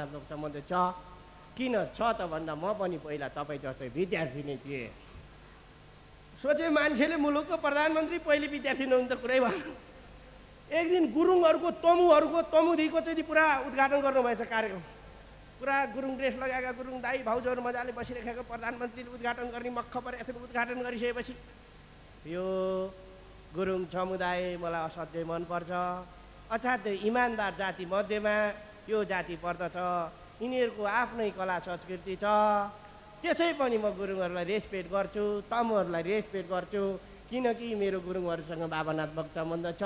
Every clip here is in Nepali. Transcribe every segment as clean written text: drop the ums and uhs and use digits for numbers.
भावनात्मक सम्बन्ध छ। किन छ त भन्दा म पनि पहिला तपाईँ जस्तै विद्यार्थी नै थिएँ। सोचे मान्छेले मुलुकको प्रधानमन्त्री पहिले विद्यार्थी नहुनु त कुरै भएन। एक दिन गुरुङहरूको तमुदेखिको चाहिँ पुरा उद्घाटन गर्नुभएछ कार्यक्रम। पुरा गुरुङ ड्रेस लगाएका गुरुङ दाई भाउजूहरू मजाले बसिरहेको प्रधानमन्त्रीले उद्घाटन गर्ने मक्ख परेको थियो। उद्घाटन गरिसकेपछि यो गुरुङ समुदाय मलाई असाध्यै मनपर्छ, असाध्यै इमान्दार जाति मध्येमा यो जाति पर्दछ, यिनीहरूको आफ्नै कला संस्कृति छ, त्यसै पनि म गुरुङहरूलाई रेस्पेक्ट गर्छु, तमुहरूलाई रेस्पेक्ट गर्छु, किनकि मेरो गुरुङहरूसँग भावनात्मक सम्बन्ध छ,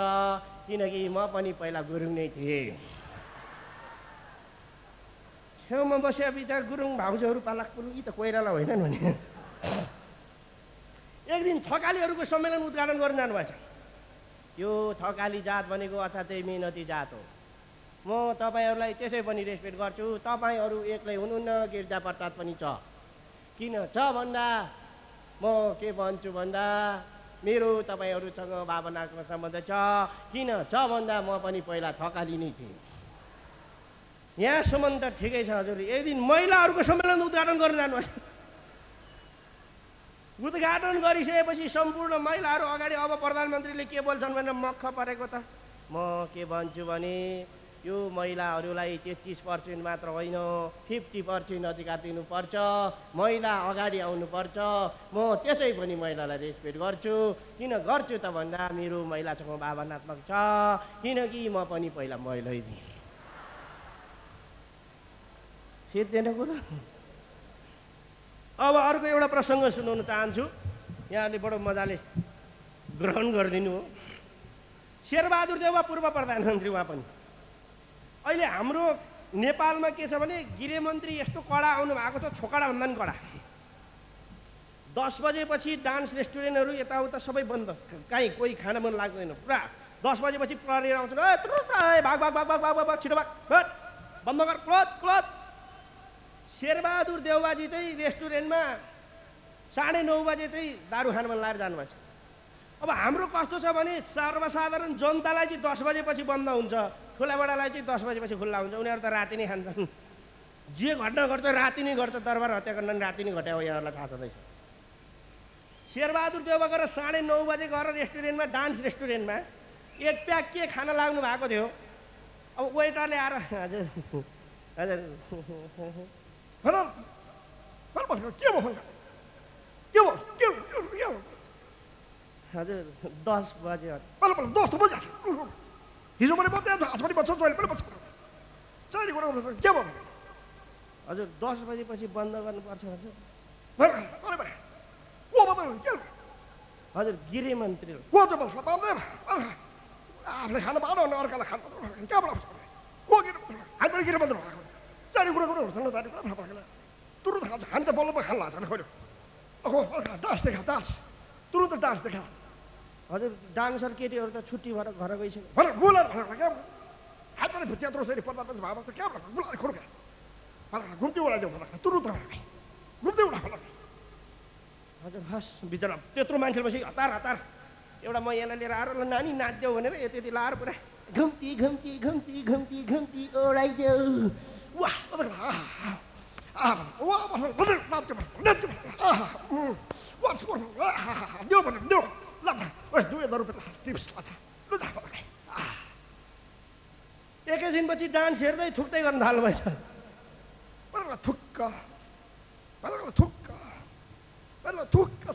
किनकि म पनि पहिला गुरुङ नै थिएँ। छेउमा बसेर बिचरा गुरुङ भाउजूहरू पालाक पुरुङ यी त कोइराला होइनन् भने एक दिन थकालीहरूको सम्मेलन उद्घाटन गर्न जानुभएछ। यो थकाली जात भनेको असाध्यै मेहनती जात हो। म तपाईँहरूलाई त्यसै पनि रेस्पेक्ट गर्छु। तपाईँहरू एक्लै हुनुहुन्न, गिर्जा प्रसाद पनि छ। किन छ भन्दा म के भन्छु भन्दा मेरो तपाईँहरूसँग भावनात्मक सम्बन्ध छ। किन छ भन्दा म पनि पहिला थकाली नै थिएँ। यहाँसम्म त ठिकै छ हजुर। एक दिन महिलाहरूको सम्मेलन उद्घाटन गर्न जानुहोस्। उद्घाटन गरिसकेपछि सम्पूर्ण महिलाहरू अगाडि अब प्रधानमन्त्रीले के बोल्छन् भनेर मक्ख परेको त म के भन्छु भने यो महिलाहरूलाई 33% मात्र होइन 50% अधिकार दिनुपर्छ, महिला अगाडि आउनुपर्छ। म त्यसै पनि महिलालाई रेस्पेक्ट गर्छु। किन गर्छु त भन्दा मेरो महिलासँग भावनात्मक छ, किनकि म पनि पहिला महिलै थिएँ। सिद्धिएन कुरा। अब अर्को एउटा प्रसङ्ग सुनाउन चाहन्छु, यहाँले बडो मजाले ग्रहण गरिदिनु हो। शेरबहादुर देउवा पूर्व प्रधानमन्त्री उहाँ पनि। अहिले हाम्रो नेपालमा के छ भने गृहमन्त्री यस्तो कडा आउनु भएको छ, छोकडा भन्दा पनि कडा। 10 बजेपछि डान्स रेस्टुरेन्टहरू यताउता सबै बन्द, कहीँ कोही खान मन लाग्दैन। पुरा 10 बजेपछि प्रहरी आउँछ, भाग भाग भाग भाग भाग भाग छिटो भाग, बन्द गर, क्लोज क्लोज। शेरबहादुर देउवाजी चाहिँ रेस्टुरेन्टमा 9:30 बजे चाहिँ दारू खान मन लागेर जानुभएछ। अब हाम्रो कस्तो छ भने सर्वसाधारण जनतालाई चाहिँ 10 बजेपछि बन्द हुन्छ, ठुलाबडालाई चाहिँ 10 बजेपछि खुल्ला हुन्छ। उनीहरू त राति नै खान्छन्। जे घटना गर्छ राति नै गर्छ। दरबार हत्याकाण्ड राति नै घट्या हो, यहाँहरूलाई थाहा छँदैछ। शेरबहादुर देउवा गएर 9:30 बजे गएर रेस्टुरेन्टमा, डान्स रेस्टुरेन्टमा एक प्याक के खान लाग्नु भएको थियो। अब वेटरले आएर हजुर हजुर हजुर 10 बजे हिजो पनि बस्दै आज पनि बस्छ, जहिले पनि बस्छ। चाँडी कुरा के भयो? हजुर 10 बजेपछि बन्द गर्नुपर्छ हजुर। हजुर गृहमन्त्री को चाहिँ बस्छ पाउँदैन, आफूले खानु पाएन भने अर्कालाई खानु कहाँबाट को हामी पनि गृहमन्त्री भएको चाँडी कुरा गर्नुपर्छ। चाँडी कुरा तुरुन्त खान्छ, हामी त बल्ल खानु लाग्छ नि। खोल्यो डान्स देखा, डान्स तुरुन्त डान्स देखा। हजुर डान्सर केटीहरू त छुट्टी भएर घर गइसक्यो। बोलाएर क्या हात पनि भुटिया त्रोसरी प्रधानमन्त्री भएको छ क्या बोलाएर खोल क्या घुम्ती उडाइदियो तुरुन्त घुम्ती उडा। हजुर हस् बिचरा त्यत्रो मान्छे पछि हतार हतार एउटा म यहाँलाई लिएर आएर नानी नाच्देऊ भनेर यति लाएर पुरा घुम्ती घुम्ती घुम्ती घुम्ती घुम्ती ओडाइदेऊ। वाह एकैछिनपछि डान्स हेर्दै थुक्दै गर्न थाल्नुभएछ। थुक्क थुक्क थुक्क।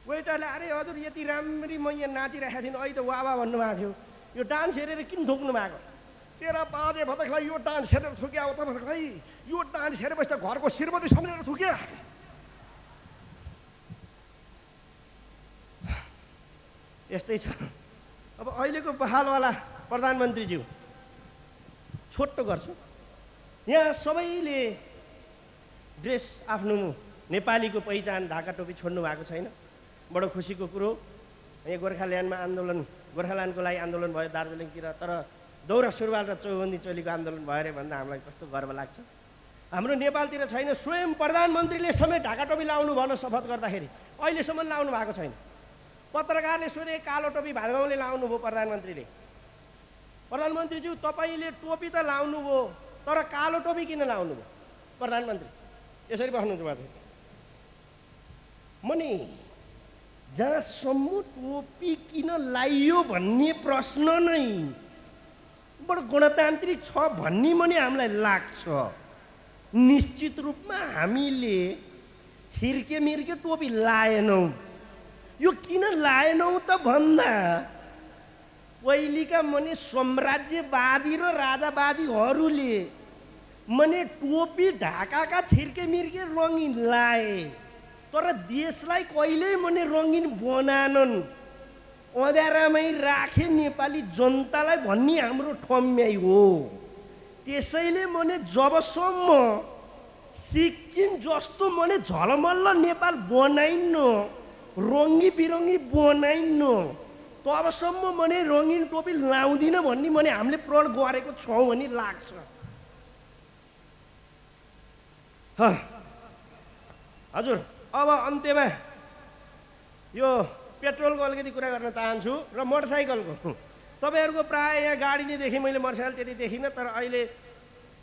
वेटरले अरे हजुर यति राम्ररी म यहाँ नाचिरहेको थिएँ, अहिले त वाह वाह भन्नुभएको थियो, यो डान्स हेरेर किन थुक्नु भएको? तेरा बाजे भन्दाखेरि यो डान्स हेरेर थुक्या हो त भन्दाखेरि यो डान्स हेरेपछि त घरको श्रीमती सम्झेर थुक्या। यस्तै छ। अब अहिलेको बहालवाला प्रधानमन्त्रीज्यू छोटो गर्छु, यहाँ सबैले ड्रेस आफ्नो नेपालीको पहिचान ढाका टोपी छोड्नु भएको छैन, बडो खुसीको कुरो। यहाँ गोर्खाल्यान्डमा आन्दोलन, गोर्खाल्यान्डको लागि आन्दोलन भयो दार्जिलिङतिर, तर दौरा सुरुवाल र चौबन्दी चोलीको आन्दोलन भयो अरे भन्दा हामीलाई कस्तो गर्व लाग्छ। हाम्रो नेपालतिर छैन। स्वयं प्रधानमन्त्रीले समेत ढाका टोपी लाउनु भन शपथ गर्दाखेरि, अहिलेसम्म लाउनु भएको छैन। पत्रकारले सोधे कालो टोपी भादगाउँले लाउनु भयो प्रधानमन्त्रीले, प्रधानमन्त्रीज्यू तपाईँले टोपी त लाउनुभयो तर कालो टोपी किन लाउनुभयो प्रधानमन्त्री यसरी बस्नुहुन्छ माथि मनी जहाँसम्म टोपी किन लाइयो भन्ने प्रश्न नै बडो गणतान्त्रिक छ भन्ने पनि हामीलाई लाग्छ निश्चित रूपमा हामीले छिर्के मिर्के टोपी लाएनौँ यो किन लाएनौँ त भन्दा पहिलेका मने साम्राज्यवादी र राजावादीहरूले मने टोपी ढाकाका छिर्के मिर्के रङ्गिन लाए तर देशलाई कहिल्यै मने रङ्गिन बनाएनन् अँध्यारामै राखे नेपाली जनतालाई भन्ने हाम्रो ठम्याइ हो त्यसैले मने जबसम्म सिक्किम जस्तो मने झलमल्ल नेपाल बनाइन्न रङ्गी बिरङ्गी बनाइन्न तबसम्म मने रङ्गिन टोपी लाउँदिन भन्ने मने हामीले प्रण गरेको छौँ भन्ने लाग्छ हजुर अब अन्त्यमा यो पेट्रोलको अलिकति कुरा गर्न चाहन्छु र मोटरसाइकलको तपाईँहरूको प्राय यहाँ गाडी नै देखेँ मैले मोटरसाइकल त्यति देखिनँ तर अहिले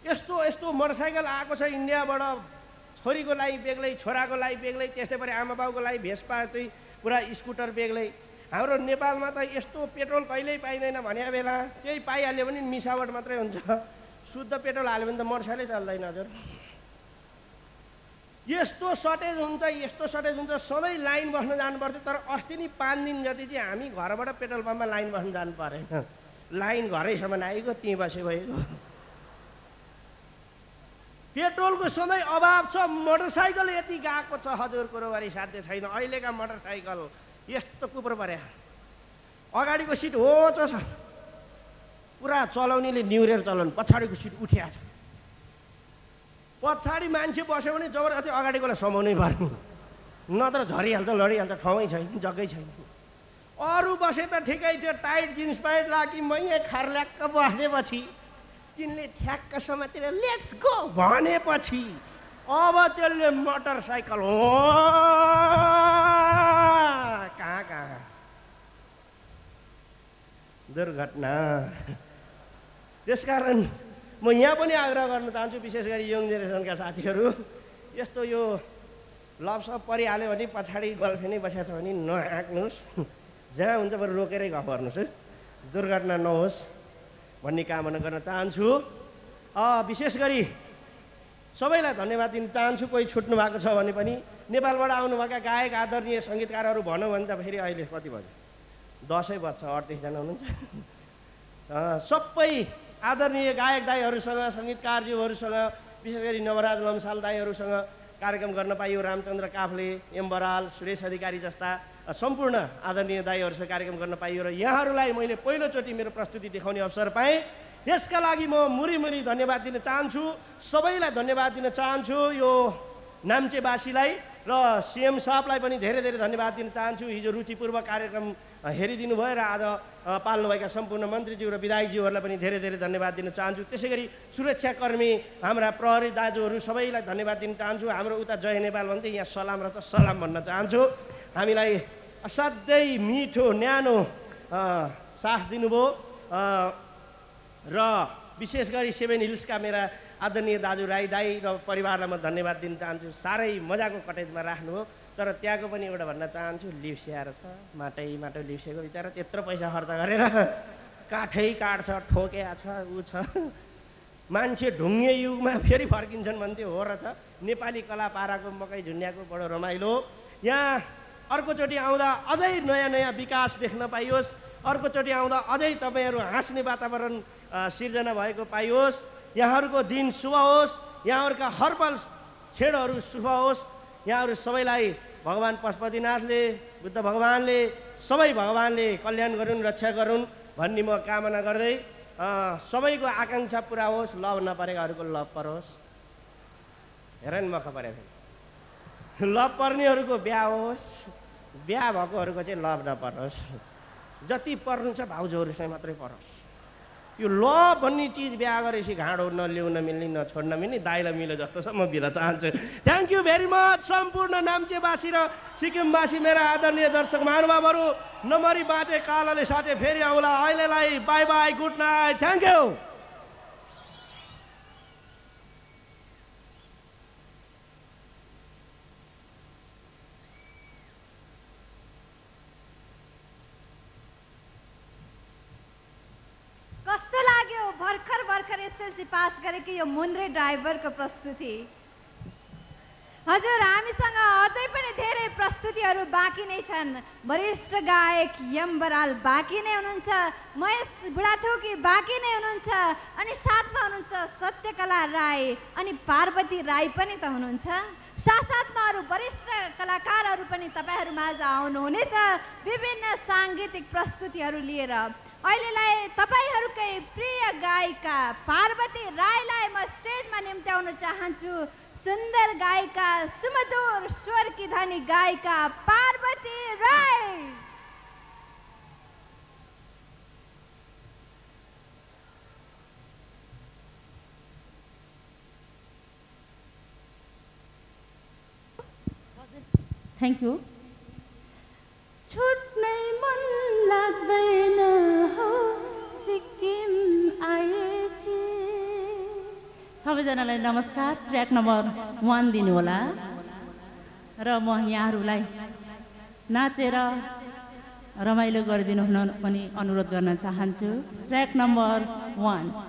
यस्तो यस्तो मोटरसाइकल आएको छ इन्डियाबाट छोरीको लागि बेग्लै छोराको लागि बेग्लै त्यस्तै गरी आमा बाउको लागि भेस्पा चाहिँ पुरा स्कुटर बेग्लै हाम्रो नेपालमा त यस्तो पेट्रोल कहिल्यै पाइँदैन भने बेला त्यही पाइहाल्यो भने मिसावट मात्रै हुन्छ शुद्ध पेट्रोल हाल्यो भने त मोटरसाइकलै चल्दैन हजुर यस्तो सर्टेज हुन्छ सधैँ लाइन बस्न जानुपर्थ्यो तर अस्ति नि 5 दिन जति चाहिँ हामी घरबाट पेट्रोल पम्पमा लाइन बस्न जानु परेन लाइन घरैसम्म आइगयो त्यहीँ बसे गएको पेट्रोलको सधैँ अभाव छ मोटरसाइकल यति गएको छ हजुर कुरोबारी साध्य छैन अहिलेका मोटरसाइकल यस्तो कुप्रो पर्या अगाडिको सिट होचो छ पुरा चलाउनेले निहुरेर चलाउनु पछाडिको सिट उठिया छ पछाडि मान्छे बस्यो भने जबरजस्ती अगाडिकोलाई समाउनै पर्ने नत्र झरिहाल्छ लडिहाल्छ ठाउँै छैन जग्गै छैन अरू बसे त ठिकै थियो टाइट जिन्स प्यान्ट लाकी मै खार्ल्याक्क बसेपछि तिनले ठ्याक्क समातेर लेट्स गो भनेपछि अब त्यसले मोटरसाइकल हो कहाँ दुर्घटना त्यसकारण म यहाँ पनि आग्रह गर्न चाहन्छु विशेष गरी यङ जेनेरेसनका साथीहरू यस्तो यो लभसप परिहाल्यो भने पछाडि गर्लफ्रेन्डै बसेको छ भने नआँक्नुहोस् जहाँ हुन्छ बरु रोकेरै गफ गर्नुहोस् दुर्घटना नहोस् भन्ने कामना गर्न चाहन्छु विशेष गरी सबैलाई धन्यवाद दिन चाहन्छु कोही छुट्नु भएको छ भने पनि नेपालबाट आउनुभएका गायक आदरणीय सङ्गीतकारहरू भनौँ भने त फेरि अहिले कति बज्यो 10 बज्छ 38 जना हुनुहुन्छ सबै आदरणीय गायक दाईहरूसँग सङ्गीतकारज्यूहरूसँग विशेष गरी नवराज लम्साल दाईहरूसँग कार्यक्रम गर्न पाइयो रामचन्द्र काफ्ले एम बराल सुरेश अधिकारी जस्ता सम्पूर्ण आदरणीय दाईहरूसँग कार्यक्रम गर्न पाइयो र यहाँहरूलाई मैले पहिलोचोटि मेरो प्रस्तुति देखाउने अवसर पाएँ त्यसका लागि म मुरी धन्यवाद दिन चाहन्छु सबैलाई धन्यवाद दिन चाहन्छु यो नाम्चेवासीलाई र सीएम साहबलाई पनि धेरै धेरै धन्यवाद दिन चाहन्छु हिजो रुचिपूर्वक कार्यक्रम हेरिदिनु भयो र आज पाल्नुभएका सम्पूर्ण मन्त्रीज्यू र विधायकज्यूहरूलाई पनि धेरै धेरै धन्यवाद दिन चाहन्छु त्यसै गरी सुरक्षाकर्मी हाम्रा प्रहरी दाजुहरू सबैलाई धन्यवाद दिन चाहन्छु हाम्रो उता जय नेपाल भन्दै यहाँ सलाम र सलाम भन्न चाहन्छु हामीलाई असाध्यै मिठो न्यानो साथ दिनुभयो र विशेष गरी 7 हिल्सका मेरा आदरणीय दाजु राई दाई र परिवारलाई म धन्यवाद दिन चाहन्छु साह्रै मजाको कटेजमा राख्नुभयो तर त्यहाँको पनि एउटा भन्न चाहन्छु लिप्स्याएर छ माटै माटो लिप्सेको बिचरा त्यत्रो पैसा खर्च गरेर काठै काठ छ ठोकेया छ ऊ छ मान्छे ढुङ्गे युगमा फेरि फर्किन्छन् भन्थ्यो हो र छ नेपाली कला पाराको मकै झुन्ड्याको बडो रमाइलो यहाँ अर्कोचोटि आउँदा अझै नयाँ नयाँ विकास देख्न पाइयोस् अर्कोचोटि आउँदा अझै तपाईँहरू हाँस्ने वातावरण सिर्जना भएको पाइयोस् यहाँहरूको दिन शुभ होस् यहाँहरूका हरपल छेडहरू शुभ होस् यहाँहरू सबैलाई भगवान् पशुपतिनाथले बुद्ध भगवान्ले सबै भगवान्ले कल्याण गरून् रक्षा गरून् भन्ने म कामना गर्दै सबैको आकाङ्क्षा पुरा होस् लभ नपरेकाहरूको लभ परोस् हेर नि मख परेको लभ पर्नेहरूको बिहा होस् बिहा भएकोहरूको चाहिँ लभ नपरोस् जति पर्नु छ भाउजूहरूसँग मात्रै परोस् यो ल भन्ने चिज बिहा गरेपछि घाँडो नल्याउन मिल्ने नछोड्न मिल्ने दाइलाई मिले जस्तोसम्म दिन चाहन्छु। थ्याङ्क यू भेरी मच सम्पूर्ण नाम्चेवासी र सिक्किमवासी मेरा आदरणीय दर्शक महानुभावहरू। नमरी बाटे कालले साथे फेरि आउला। अहिलेलाई by by, good night, thank you. कस्तो लाग्यो भर्खर भर्खर एसएलसी पास गरेको यो मुन्द्रे ड्राइभरको प्रस्तुति? हजुर, हामीसँग अझै पनि धेरै प्रस्तुतिहरू बाँकी नै छन्। वरिष्ठ गायक यम बराल बाँकी नै हुनुहुन्छ, महेश बुढाथोकी बाँकी नै हुनुहुन्छ, अनि साथमा हुनुहुन्छ सत्यकला राई अनि पार्वती राई पनि त हुनुहुन्छ। साथसाथमा अरू वरिष्ठ कलाकारहरू पनि तपाईँहरू माझ आउनुहुनेछ विभिन्न साङ्गीतिक प्रस्तुतिहरू लिएर। अहिलेलाई तपाईँहरूकै प्रिय गायिका पार्वती राईलाई म स्टेजमा निम्त्याउन चाहन्छु। सुन्दर गायिका, सुमधुर स्वरकी धनी गायिका पार्वती राई। Thank you. छुट्नै मन लाग्दैन हो सिक्किम आएपछि। सबैजनालाई नमस्कार। ट्र्याक नम्बर 1 दिनुहोला र म यहाँहरूलाई नाचेर रमाइलो गरिदिनु हुन पनि अनुरोध गर्न चाहन्छु। Track number 1।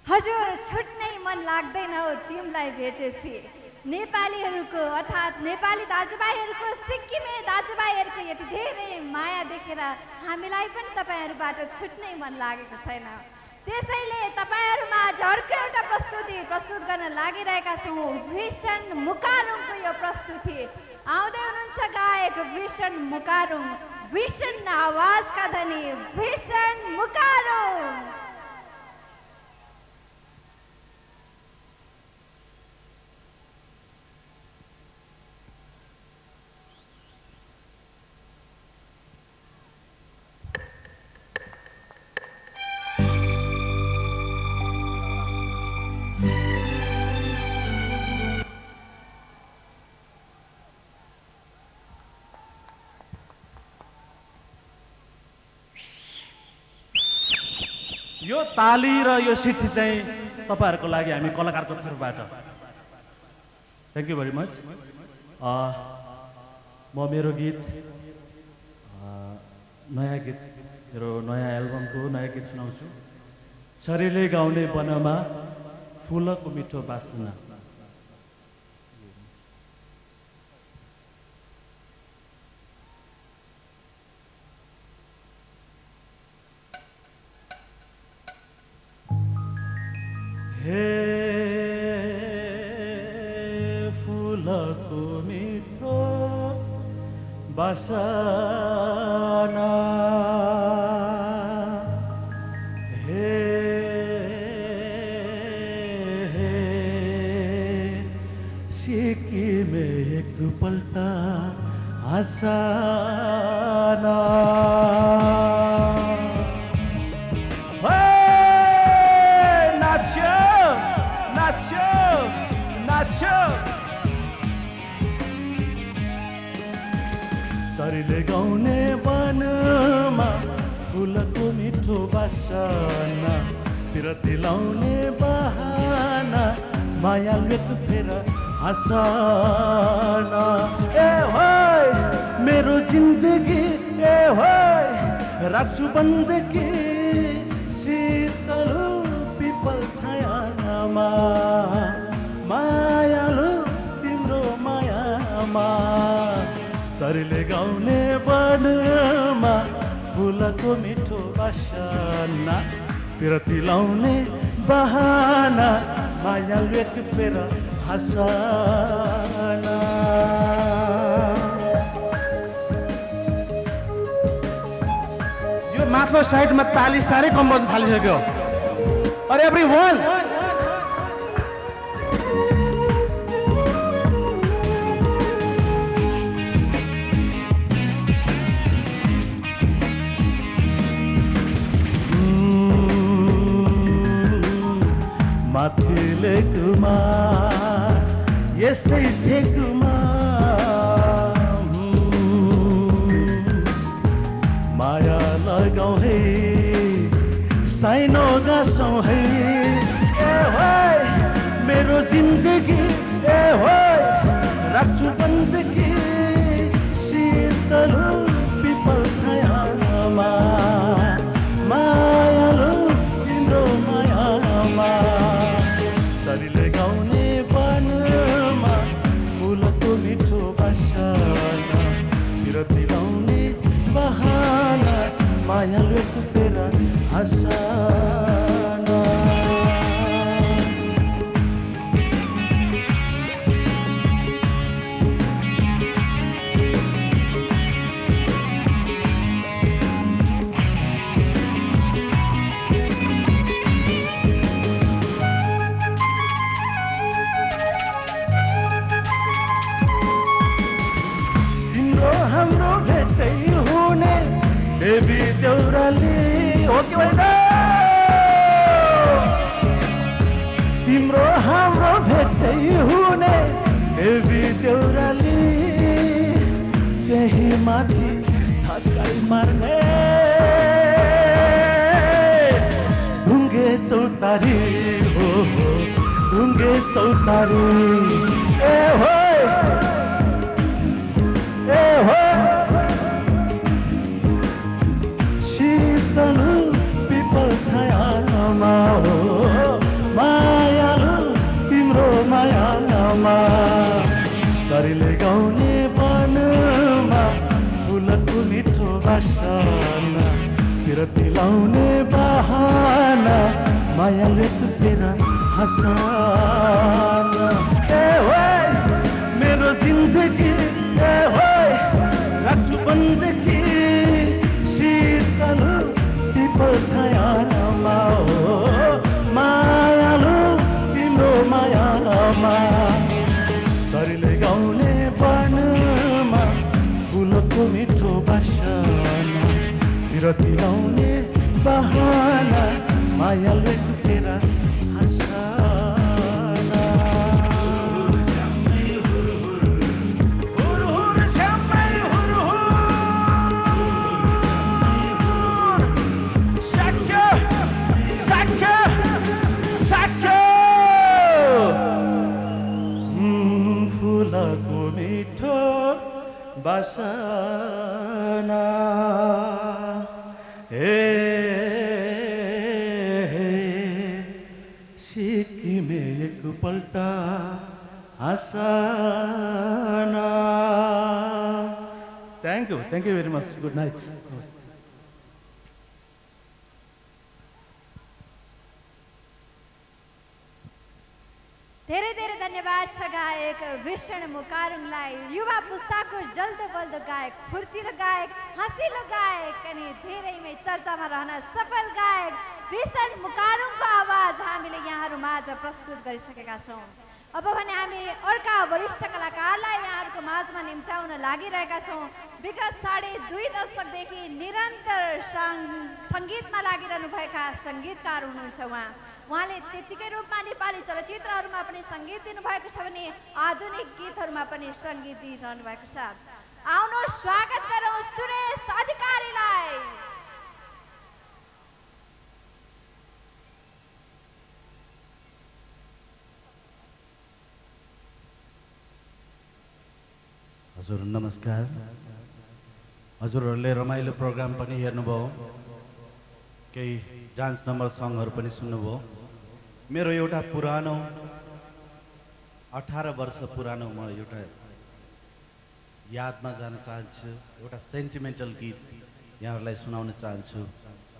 हजुर छुट्नै मन लाग्दैन हो तिमीलाई भेटेपछि नेपालीहरूको अर्थात् नेपाली दाजुभाइहरूको सिक्किमे दाजुभाइहरूको यति धेरै माया देखेर हामीलाई पनि तपाईँहरूबाट छुट्नै मन लागेको छैन। त्यसैले तपाईँहरूमा अर्को एउटा प्रस्तुति प्रस्तुत गर्न लागिरहेका छौँ। भीषण मुकारुङको यो प्रस्तुति आउँदै हुनुहुन्छ गायक भीषण मुकारुङ, भीषण आवाजका धनी भीषण मुकारुङ। यो ताली र यो सिटी चाहिँ तपाईहरुको लागि हामी कलाकारको तर्फबाट थ्यांक यू भेरी मच। म मेरो गीत नयाँ गीत मेरो नयाँ एल्बमको नयाँ गीत सुनाउँछु। शरीरले गाउने वनमा फूलको मिठो बासना। हे फूलको मिठो बासना, हे सिक्किमे एकपल्ट आसना। शरीरले गाउने वनमा फूलको मिठो बासना, पिरती लाउने बहाना माया व्यक्त फेर हँसना। ए होय मेरो जिन्दगी, ए होय राख्छु बन्दगी शीतल पिपल छायामा, मायालु तिम्रो मायामा। शरीरले गाउने वनमा फूलको मिठो बासना, पिरती लाउने बहाना माया व्यक्त फेर हँसना। यो माथिल्लो साइडमा ताली साह्रै कम बज्न थालिसक्यो। अरे एभ्रीवन माथिले कुमार यसै ठेकुमा माया लगाऊ है साइनो गाँसौँ है। ए होय मेरो जिन्दगी, ए होय राख्छु बन्दगी शीतल पिपल छायामा, मायालु तिम्रो मायामा। शरीरले गाउने वनमा फूलको मिठो बासना, पिरती लाउने बहाना माया व्यक्त फेर हँसना। हाम्रो भेटै हुने देवी चौराली हो कि होइन? तिम्रो हाम्रो भेटै हुने देवी चौराली, त्यही माथि थकाइ मार्ने ढुङ्गे चौतारी हो, ढुङ्गे चौतारी। ए होय, ए होय शीतल पिपल विरती लाउने बहाना मायाले तुकेर हँसाना ए होय मेरो जिन्दगी ए होय राख्छु बन्दगी शीतल तिम्रो छायामा मायालु तिम्रो मायामा शरीरले गाउने वर्णमा फुलको मिठो बासना विरती लाउने बहाना मायाले तुकेर हँसाना फुलको मिठो बासना सिक्किमे एकपल्ट हँसना thank you very much good night धेरै धेरै धन्यवाद छ गायक विष्णु मुकारुङलाई युवा पुस्ताको जल्दो बल्दो गायक फुर्तिलो गायक हँसिलो गायक अनि धेरैमै चर्चामा रहन सफल गायक विष्णु मुकारुङको आवाज हामीले यहाँहरू माझ प्रस्तुत गरिसकेका छौँ अब भने हामी अर्का वरिष्ठ कलाकारलाई यहाँहरूको माझमा निम्त्याउन लागिरहेका छौँ विगत 2.5 दशकदेखि निरन्तर सङ्गीतमा लागिरहनुभएका सङ्गीतकार हुनुहुन्छ उहाँले त्यतिकै रूपमा नेपाली चलचित्रहरूमा पनि सङ्गीत दिनुभएको छ भने आधुनिक गीतहरूमा पनि सङ्गीत दिइरहनु भएको छ आउनु स्वागत गरौँ सुरेश अधिकारीलाई हजुर नमस्कार हजुरहरूले रमाइलो प्रोग्राम पनि हेर्नुभयो केही डान्स नम्बर सङहरू पनि सुन्नुभयो मेरो एउटा पुरानो 18 वर्ष पुरानो म एउटा यादमा जान चाहन्छु एउटा सेन्टिमेन्टल गीत यहाँहरूलाई सुनाउन चाहन्छु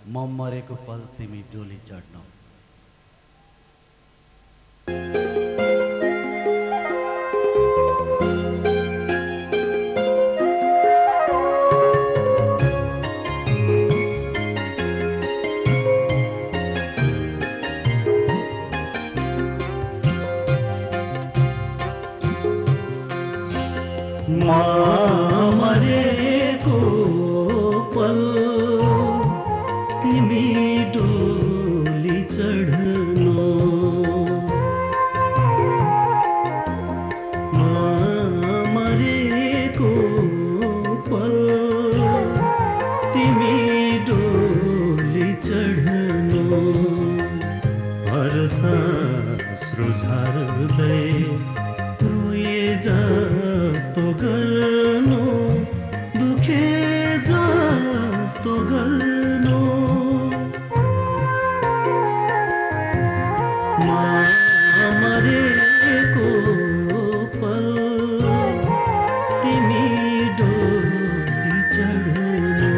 म मरेको पल तिमी डोली चढ्नु मरेको पल तिमी डोली चढ्नु मरेको पल तिमी डोली चढ्नु हर्षा सृझार्दै रोए जस्तो गर्नु दुखे जस्तो गर्नु मरेको पल तिमी डोली चढ्नु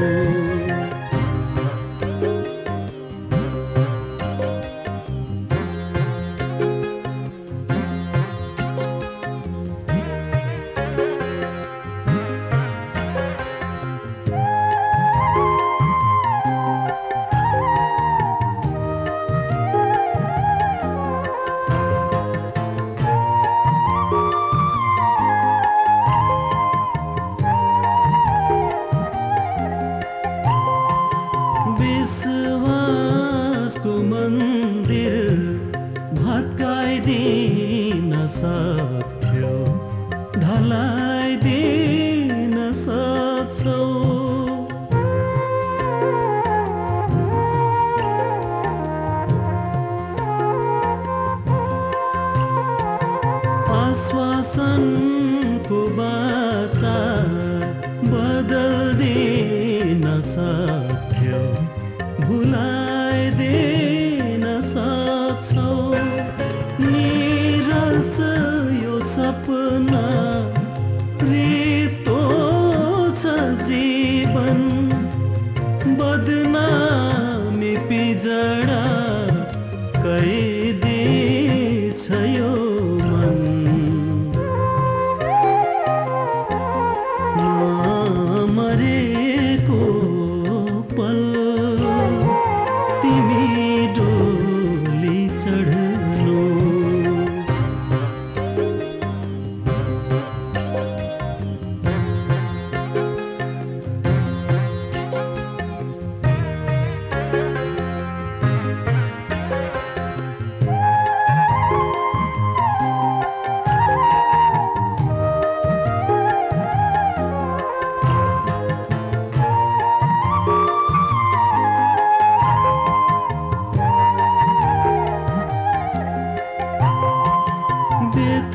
विश्वासको मन्दिर भत्काइदिन सक्थ्यो ढलाइदिन सक्छौ आश्वासनको बाचा बदल्दिन सक्थ्यो भुलाइदिन सक्छौ निरस यो सपना हामी पिजडा कैदी छ यो मन नमरेको पल तिमी डोली चढ्नु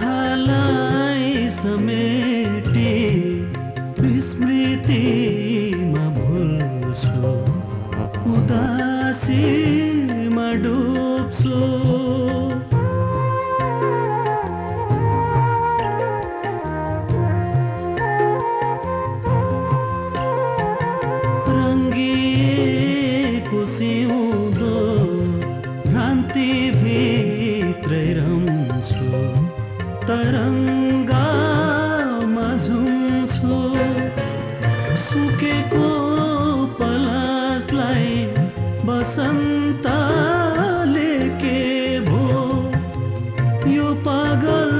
व्यथालाई समेटी विस्मृतिमा भुल्छु उदासीमा डुब्छु रङ्गिएको सिउँदो भ्रान्तिभित्रै रम्छु तरङ्गमा झुम्छु सुकेको पलासलाई बसन्तले के भो यो पागल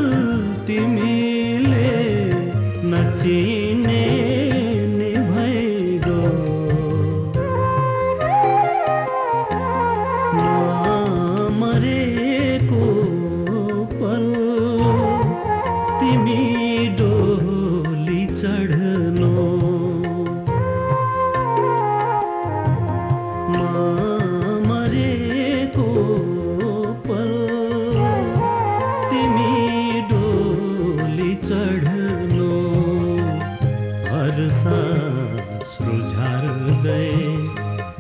तिमीले नचिने नि भइगो नमरेको पल तिमी डोली चढ्नु नमरेको पल तिमी डोली चढ्नु हर्षाश्रु झार्दै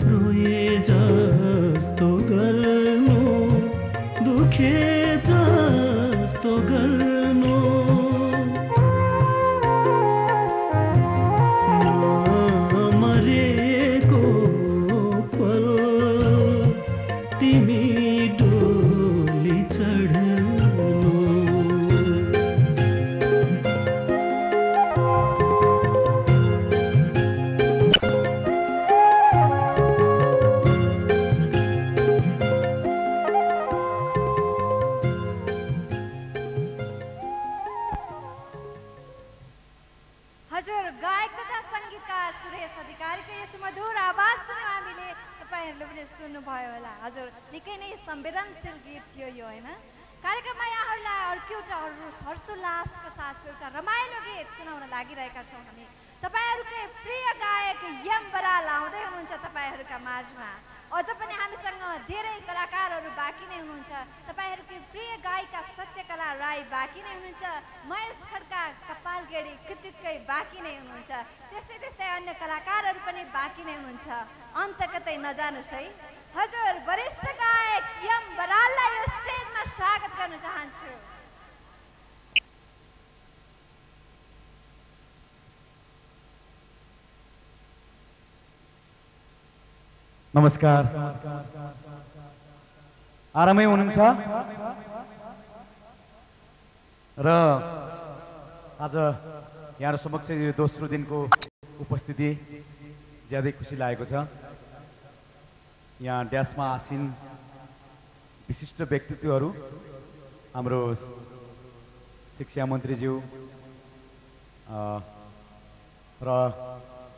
रोए जस्तो गर्नु दुखे जस्तो गर्नु नमरेको पल तिमी डोली चढ्नु हजुर गायक तथा सङ्गीतकार सुरेश अधिकारीको यस मधुर आवाज सुन्यो हामीले तपाईँहरूले पनि सुन्नुभयो होला हजुर निकै नै संवेदनशील गीत थियो यो होइन कार्यक्रममा यहाँहरूलाई अर्को एउटा हर्षोल्लासको साथ एउटा रमाइलो गीत सुनाउन लागिरहेका छौँ हामी तपाईँहरूकै प्रिय गायक यम बराल आउँदै हुनुहुन्छ तपाईँहरूका माझमा अझ पनि हामीसँग धेरै कलाकारहरू बाँकी नै हुनुहुन्छ तपाईँहरूकै प्रिय गायिका सत्यकला राई बाँकी नै हुनुहुन्छ महेश खड्का कपाल गेडी कृतिकै बाँकी नै हुनुहुन्छ त्यस्तै त्यस्तै अन्य कलाकारहरू पनि बाँकी नै हुनुहुन्छ अन्त कतै नजानुहोस् है हजुर वरिष्ठ गायक यम बराललाई यो स्टेजमा स्वागत गर्न चाहन्छु नमस्कार आरामै हुनुहुन्छ र आज यहाँ समक्ष यो दोस्रो दिनको उपस्थिति ज्यादै खुसी लागेको छ यहाँ ड्यासमा आसीन विशिष्ट व्यक्तित्वहरू हाम्रो शिक्षा मन्त्रीज्यू र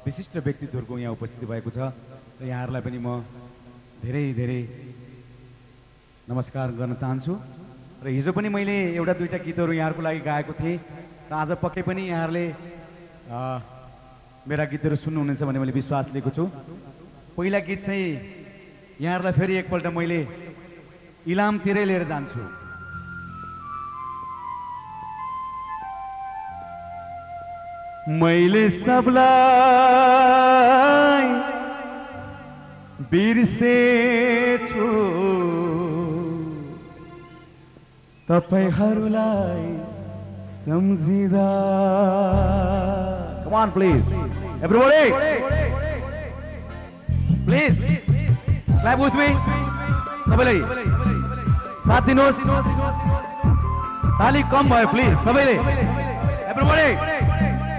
विशिष्ट व्यक्तित्वहरूको यहाँ उपस्थिति भएको छ र यहाँहरूलाई पनि म धेरै धेरै नमस्कार गर्न चाहन्छु र हिजो पनि मैले एउटा दुईटा गीतहरू यहाँहरूको लागि गाएको थिएँ र आज पक्कै पनि यहाँहरूले मेरा गीतहरू सुन्नुहुनेछ भन्ने मैले विश्वास लिएको छु पहिला गीत चाहिँ यहाँहरूलाई फेरि एकपल्ट मैले इलामतिरै लिएर जान्छु मैले सबलाई बिर्सेछु तपाईहरुलाई सम्झिदा Come on please everybody please clap with me सबैले साथ दिनुहोस् ताली कम भयो प्लिज सबैले एभ्रीबडी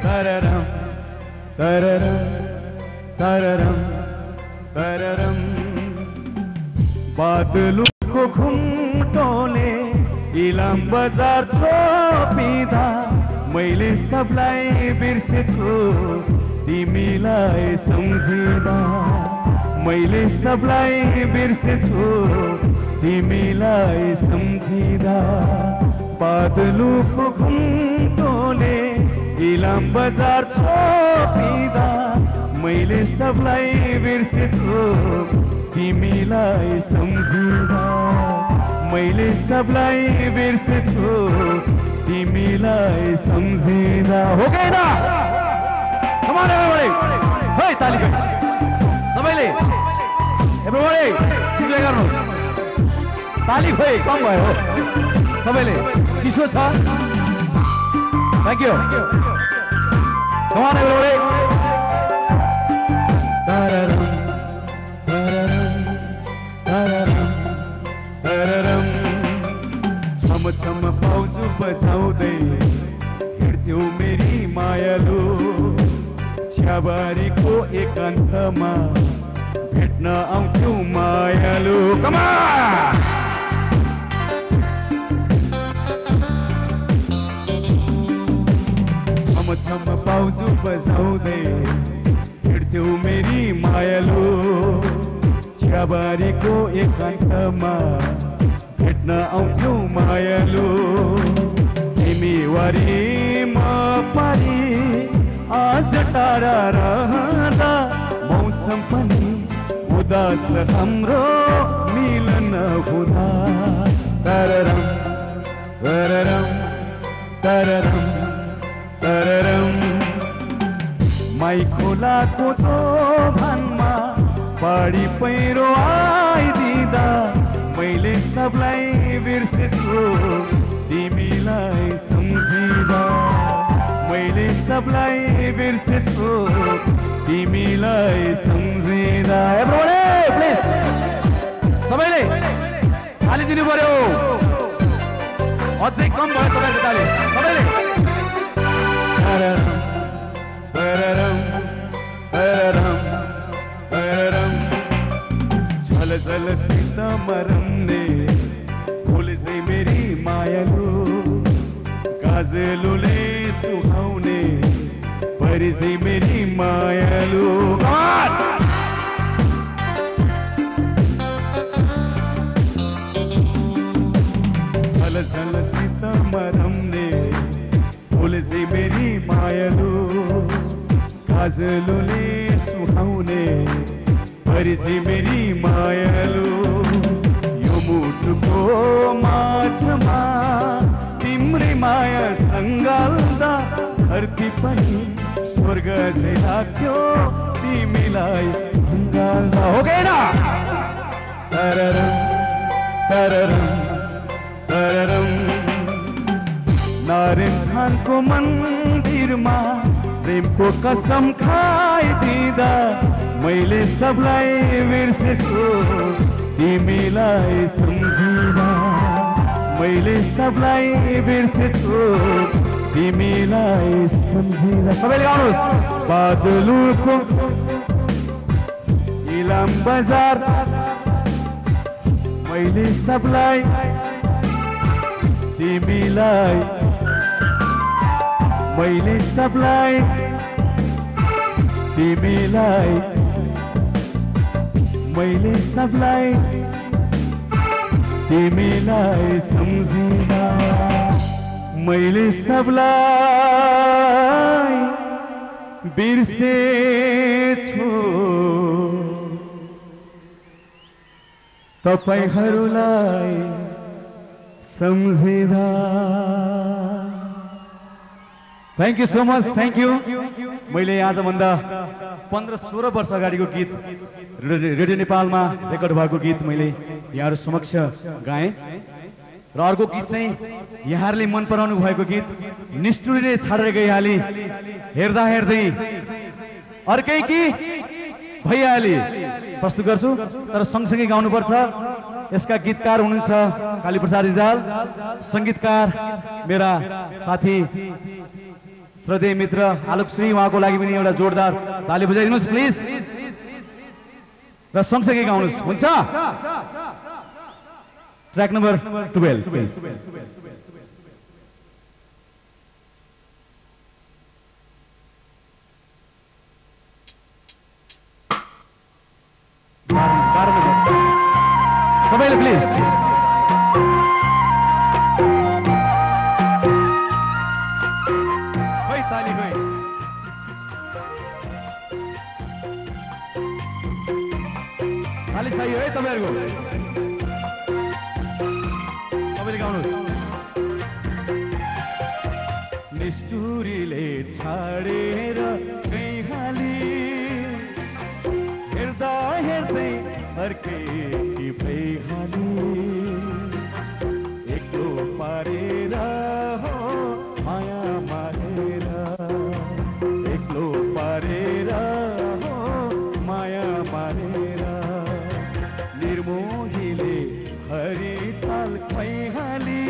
तररम तररम तररम तररम बादलको घुम्टोले इलाम बजार छोपिँदा मैले सबलाई बिर्सेछु तिमीलाई सम्झिँदा मैले सबलाई बिर्सेछु तिमीलाई सम्झिँदा बादलको घुम्टोले इलाम बजार छोपिँदा मैले सबलाई बिर्सेछु तिमीलाई सम्झिँदा मैले सबलाई बिर्सेछु तिमीलाई सम्झिँदा हो कि हैन कम अन एभ्रीबडी है ताली सबैले एभ्रीबडी ठिकले गर्नुहोस् ताली खोइ कम भयो सबैले चिसो छ thank you come on everybody तररम तररम तररम तररम छम छम पाउजु बजाउँदै हिँड्थ्यौ मेरी मायालु छ्याबारीको एकान्तमा भेट्न आउँथ्यौ मायालु कमा छम छम पाउजु बजाउँदै हिँड्थ्यौ मेरी मायालु छ्याबारीको एकान्तमा भेट्न आउँथ्यौ मायालु तिमी वारीमा पारी आज टाढा रहँदा मौसम पनि उदास हाम्रो मिलन हुँदा तररम तररम तररम तररम माई खोलाको दोभानमा पहाडी पहिरो आइदिँदा मैले सबलाई बिर्सेछु तिमीलाई सम्झिँदा मैले सबलाई बिर्सेछु तिमीलाई सम्झिँदा एभ्रीबडी प्लिज सबैले ताली दिनु पर्यो अझै कम भयो तपाईँको ताली सबैले तररम तररम तररम झल झल सीतामरमले फुल चाहिँ मेरी मायालु काजलुले सुहाउने परी चाहिँ मेरी मायालु झल झल सीतामरमले फुल चाहिँ मेरी मायालु काजलुले सुहाउने परी चाहिँ मेरी मायालु यो मुटुको माझमा तिम्रै माया सङ्गाल्दा धरती पनि स्वर्ग चाहिँ लाग्थ्यो तिमीलाई सङ्गाल्दा हो कि हैन तररम तररम तररम नारायण खानको मन्दिरमा प्रेमको कसम खाइदिँदा मैले सबलाई बिर्सेछु तिमीलाई सम्झिँदा मैले सबलाई बिर्सेछु तिमीलाई सम्झिँदा सबैले गाउनुहोस् बादलुको इलाम बजार मैले सबलाई तिमीलाई मैले सबलाई तिमीलाई मैले सबलाई तिमीलाई सम्झिँदा मैले सबलाई बिर्सेछु तपाईहरूलाई सम्झिँदा thank you so much thank you मैले आजभन्दा 15-16 वर्ष अगाडिको गीत रेडियो नेपालमा रेकर्ड भएको गीत मैले यहाँहरू समक्ष गाएँ र अर्को गीत चाहिँ यहाँहरूले मन पराउनु भएको गीत निष्ठुरीले छाडेर गइहाली हेर्दा हेर्दै अर्कै कि भइहाली प्रस्तुत गर्छु, तर सँगसँगै गाउनुपर्छ। यसका गीतकार हुनुहुन्छ कालीप्रसाद रिजाल, सङ्गीतकार मेरा साथी श्रद्धेय मित्र आलोकश्री, उहाँको लागि पनि एउटा जोरदार ताली बजाइदिनुहोस् प्लिज, र सँगसँगै गाउनुहोस्, हुन्छ? Track number 12 please. सबैले प्लिज खै ताली खै ताली चाहियो है तपाईँहरूको, सबैले गाउनुहोस्। निष्ठुरीले छाडेर गइहाली, हेर्दा हेर्दै अर्कै भइहाली, एक्लो पारेर हो माया मारेर, एक्लो पारेर हो माया मारेर, निर्मोहीले हरिताल खुवाइहाली,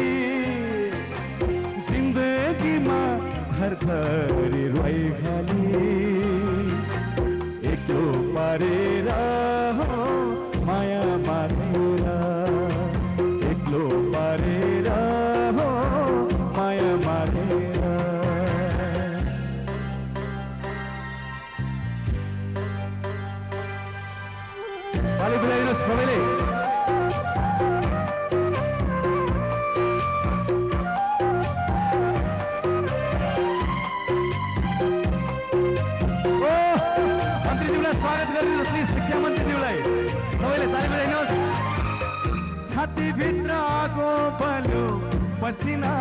जिन्दगीमा घरघरी रोइहाली, एक्लो पारेर हो माया मारेर, एक्लो पारेर हो माया मारेर। ताली बजाइदिनुहोस् सबैले। मन्त्रीज्यूलाई स्वागत गरिदिनुहोस् प्लिज, शिक्षा मन्त्रीज्यूलाई सबैले ताली बजाइदिनुहोस्। छातीभित्र आगो बल्यो पसिना